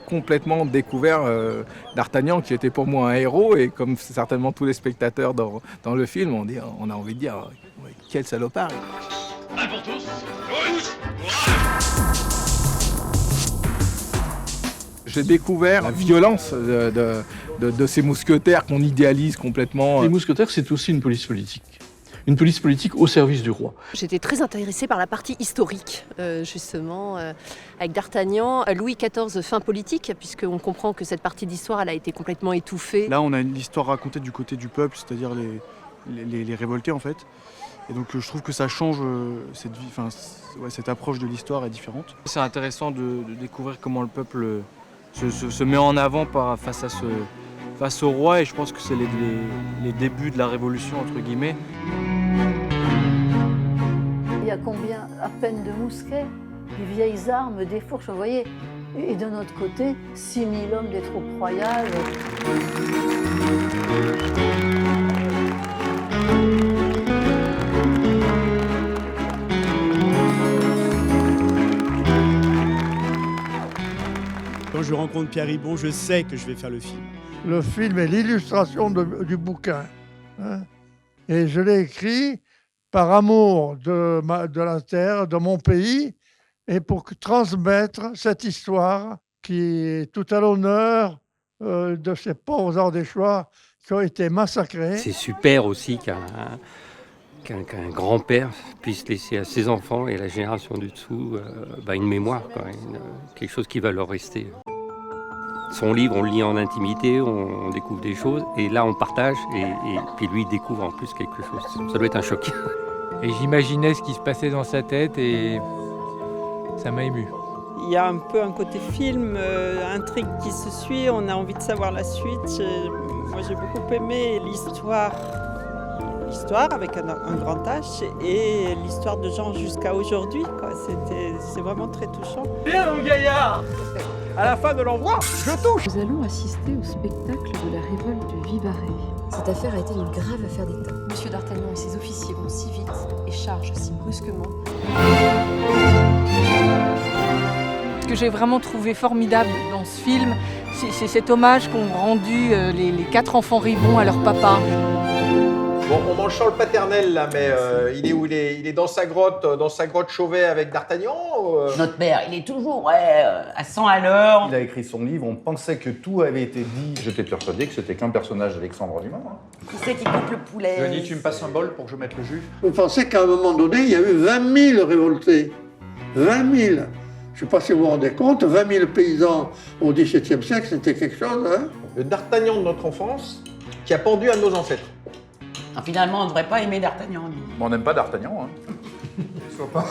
complètement découvert D'Artagnan, qui était pour moi un héros, et comme certainement tous les spectateurs dans le film, on a envie de dire quel salopard. Un pour tous. J'ai découvert la violence de ces mousquetaires qu'on idéalise complètement. Les mousquetaires, c'est aussi une police politique. Une police politique au service du roi. J'étais très intéressée par la partie historique, justement, avec D'Artagnan, Louis XIV, fin politique, puisqu'on comprend que cette partie d'histoire elle a été complètement étouffée. Là, on a une histoire racontée du côté du peuple, c'est-à-dire les révoltés, en fait. Et donc, je trouve que ça change cette approche de l'histoire est différente. C'est intéressant de découvrir comment le peuple se met en avant face au roi, et je pense que c'est les débuts de la révolution, entre guillemets. Il y a combien à peine de mousquets, des vieilles armes, des fourches, vous voyez. Et de notre côté, 6000 hommes des troupes royales. Quand je rencontre Pierre Ribon, je sais que je vais faire le film. Le film est l'illustration du bouquin. Hein, et je l'ai écrit par amour de la terre, de mon pays, et pour transmettre cette histoire qui est tout à l'honneur de ces pauvres Ardéchois qui ont été massacrés. C'est super aussi qu'un grand-père puisse laisser à ses enfants et à la génération du dessous une mémoire, quoi, quelque chose qui va leur rester. Son livre, on le lit en intimité, on découvre des choses, et là on partage, et puis lui il découvre en plus quelque chose. Ça doit être un choc. Et j'imaginais ce qui se passait dans sa tête, et ça m'a ému. Il y a un peu un côté film, intrigue qui se suit, on a envie de savoir la suite. Moi j'ai beaucoup aimé l'histoire avec un grand H, et l'histoire de Jean jusqu'à aujourd'hui. C'est vraiment très touchant. Bien mon gaillard. À la fin de l'envoi, je touche. Nous allons assister au spectacle de la révolte du Vivarais. Cette affaire a été une grave affaire d'État. Monsieur D'Artagnan et ses officiers vont si vite et chargent si brusquement. Ce que j'ai vraiment trouvé formidable dans ce film, c'est cet hommage qu'ont rendu les 4 enfants Ribon à leur papa. Bon, on mange le paternel là, mais il est où? Il est dans sa grotte Chauvet avec D'Artagnan Notre père, il est toujours à 100 à l'heure. Il a écrit son livre, on pensait que tout avait été dit. J'étais persuadé que c'était qu'un personnage d'Alexandre Dumas. Qui c'est qui coupe le poulet? Johnny, tu me passes un bol pour que je mette le jus? Vous pensez qu'à un moment donné, il y a eu 20 000 révoltés. 20 000. Je ne sais pas si vous vous rendez compte, 20 000 paysans au XVIIe siècle, c'était quelque chose, hein? Le D'Artagnan de notre enfance qui a pendu à nos ancêtres. Finalement, on ne devrait pas aimer D'Artagnan. On n'aime pas D'Artagnan, hein. Soit pas.